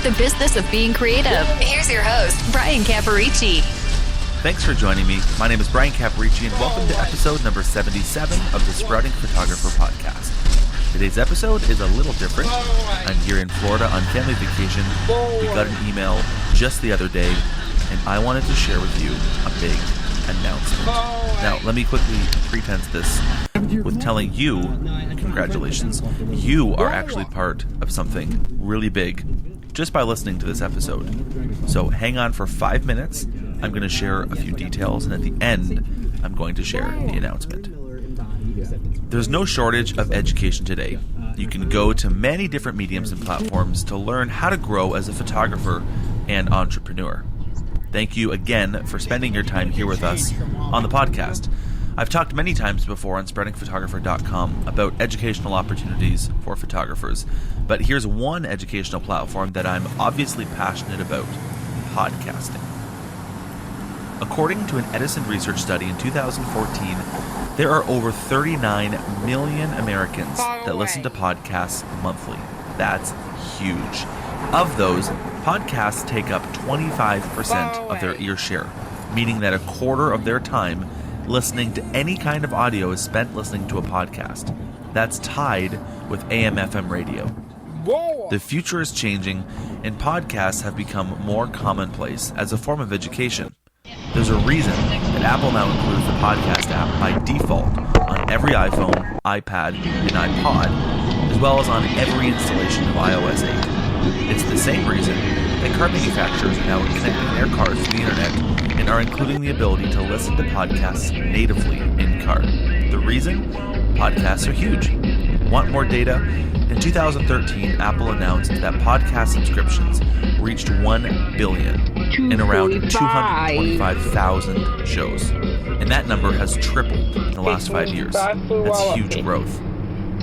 the business of being creative. Here's your host, Brian Caparici. Thanks for joining me. My name is Brian Caparici, and welcome to episode number 77 of the Sprouting Photographer podcast. Today's episode is a little different. I'm here in Florida on family vacation. We got an email just the other day, and I wanted to share with you a big announcement. Now, let me quickly pretense this with telling you, congratulations, you are actually part of something really big just by listening to this episode. So hang on for 5 minutes. I'm going to share a few details, and at the end, I'm going to share the announcement. There's no shortage of education today. You can go to many different mediums and platforms to learn how to grow as a photographer and entrepreneur. Thank you again for spending your time here with us on the podcast. I've talked many times before on sproutingphotographer.com about educational opportunities for photographers, but here's one educational platform that I'm obviously passionate about: podcasting. According to an Edison research study in 2014, there are over 39 million Americans that listen to podcasts monthly. That's huge. Of those, podcasts take up 25% of their ear share, meaning that a quarter of their time listening to any kind of audio is spent listening to a podcast. That's tied with AM/FM radio. The future is changing, and podcasts have become more commonplace as a form of education. There's a reason that Apple now includes the podcast app by default on every iPhone, iPad, and iPod, as well as on every installation of iOS 8. It's the same reason that car manufacturers are now connecting their cars to the internet and are including the ability to listen to podcasts natively in car. The reason? Podcasts are huge. Want more data? In 2013, Apple announced that podcast subscriptions reached 1 billion in around 225,000 shows. And that number has tripled in the last 5 years. That's huge growth.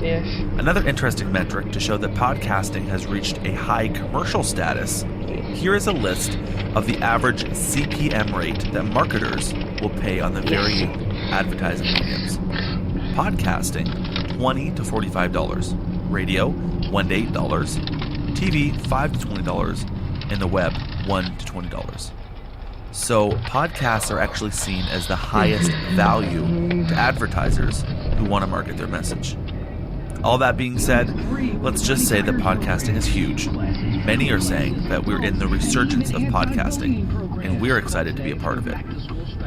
Yes. Another interesting metric to show that podcasting has reached a high commercial status, here is a list of the average CPM rate that marketers will pay on the varying advertising mediums. Podcasting, $20 to $45. Radio, $1 to $8. TV, $5 to $20. And the web, $1 to $20. So podcasts are actually seen as the highest value to advertisers who want to market their message. All that being said, let's just say that podcasting is huge. Many are saying that we're in the resurgence of podcasting, and we're excited to be a part of it.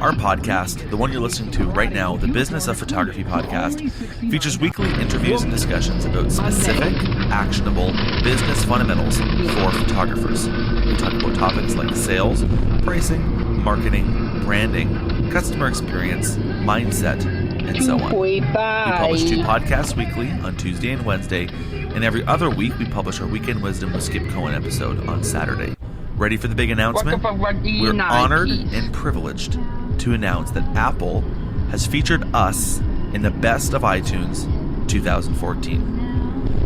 Our podcast, the one you're listening to right now, the Business of Photography podcast, features weekly interviews and discussions about specific, actionable business fundamentals for photographers. We talk about topics like sales, pricing, marketing, branding, customer experience, mindset, and so on. We publish 2 podcasts weekly on Tuesday and Wednesday, and every other week we publish our Weekend Wisdom with Skip Cohen episode on Saturday. Ready for the big announcement? We're honored and privileged to announce that Apple has featured us in the Best of iTunes 2014.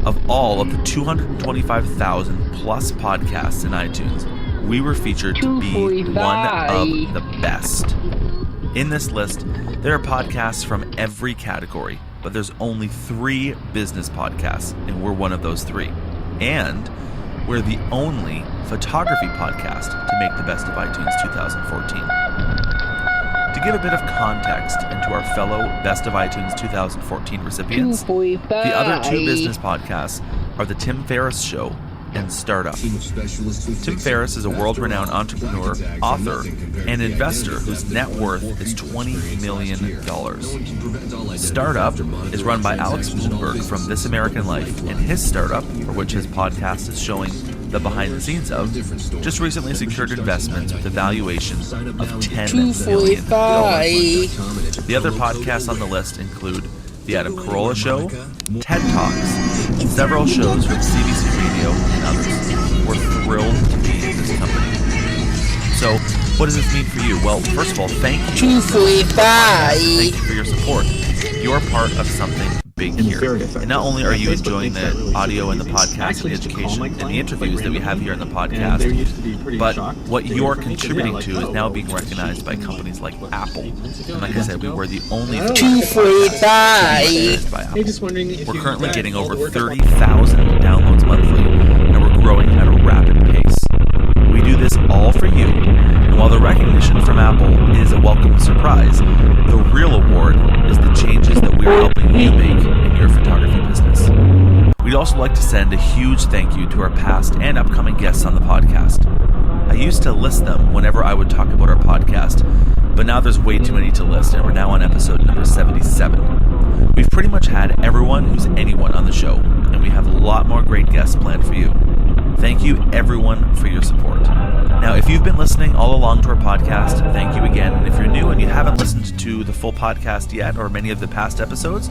Of all of the 225,000 plus podcasts in iTunes, we were featured to be one of the best. In this list, there are podcasts from every category, but there's only 3 business podcasts, and we're one of those 3. And we're the only photography podcast to make the Best of iTunes 2014. To give a bit of context into our fellow Best of iTunes 2014 recipients, the other 2 business podcasts are The Tim Ferriss Show and Startup. Tim Ferriss is a world-renowned entrepreneur, author, and investor whose net worth is $20 million. Startup is run by Alex Blumberg from This American Life, and his startup, for which his podcast is showing the behind the scenes of, just recently secured investments with a valuation of $10 million. The other podcasts on the list include The Adam Carolla Show, TED Talks, several shows from CBC Radio, and others. We're thrilled to be in this company. So, what does this mean for you? Well, first of all, thank you. Thank you for your support. You're part of something big here. And not only are you enjoying the audio and the podcast and the education and the interviews that we have here in the podcast, but what you're contributing to is now being recognized by companies like Apple. And like I said, we were the only recognized by Apple. We're currently getting over 30,000 downloads monthly, and we're growing at a rapid pace. We do this all for you, and while the recognition from Apple is a welcome surprise, the real award is the changes that we're helping you make in your photography business. We'd also like to send a huge thank you to our past and upcoming guests on the podcast. I used to list them whenever I would talk about our podcast, but now there's way too many to list, and we're now on episode number 77. We've pretty much had everyone who's anyone on the show, and we have a lot more great guests planned for you. Thank you, everyone, for your support. Now, if you've been listening all along to our podcast, thank you again. And if you're new and you haven't listened to the full podcast yet, or many of the past episodes,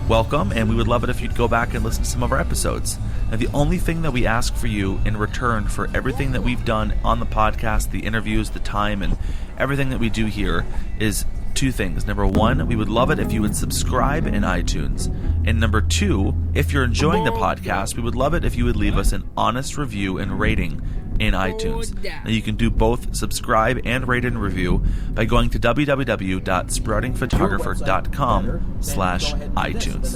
welcome, and we would love it if you'd go back and listen to some of our episodes. Now, the only thing that we ask for you in return for everything that we've done on the podcast, the interviews, the time, and everything that we do here is two things. Number one, we would love it if you would subscribe in iTunes. And number two, if you're enjoying the podcast, we would love it if you would leave us an honest review and rating in iTunes. Now, you can do both subscribe and rate and review by going to www.sproutingphotographer.com/iTunes.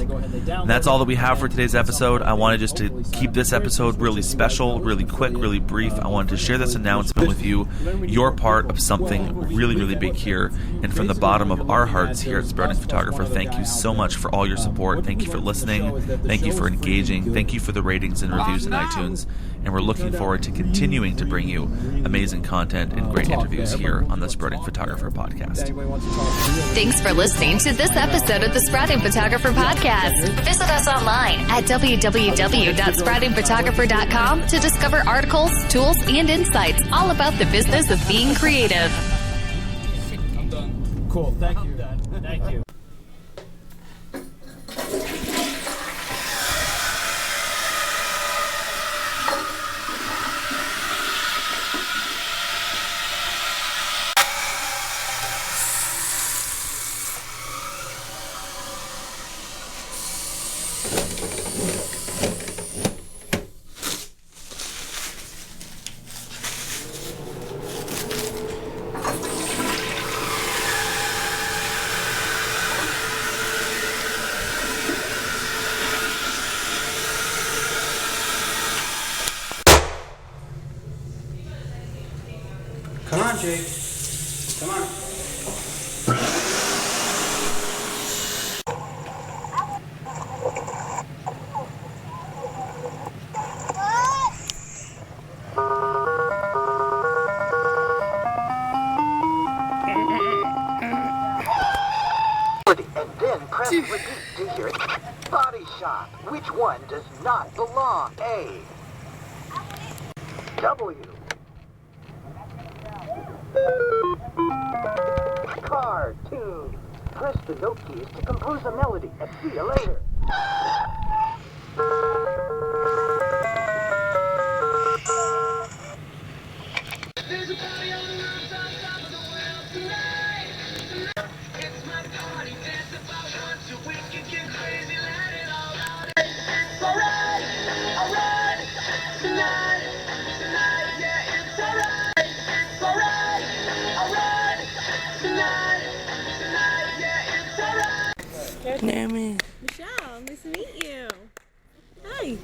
And that's all that we have for today's episode. I wanted just to keep this episode really special, really quick, really brief. I wanted to share this announcement with you. You're part of something really, really big here. And from the bottom of our hearts here at Sprouting Photographer, thank you so much for all your support. Thank you for listening. Thank you for engaging. Thank you for the ratings and reviews in iTunes. And we're looking forward to continuing to bring you amazing content and great interviews here on the Sprouting Photographer podcast. Thanks for listening to this episode of the Sprouting Photographer podcast. Visit us online at www.sproutingphotographer.com to discover articles, tools, and insights all about the business of being creative. I'm done. Cool. Thank you. Thank you. Come on, Jake. Come on. And then press repeat to hear it. Body shot. Which one does not belong? A. W. Car. 2. Press the note keys to compose a melody and see you later. There's a party on the rooftop of the world tonight. It's my party, dance about once a week and get crazy, let it all out. It's alright, tonight, yeah, it's alright, tonight, yeah, it's alright. Michelle, nice to meet you. Hi.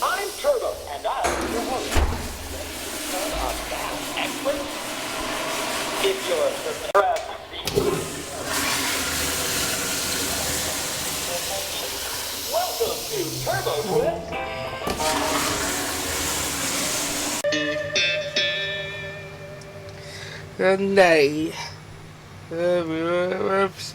I'm Turbo, and I'm your host. A bath expert? If you're welcome to Turbo Twist. Good night. Oops.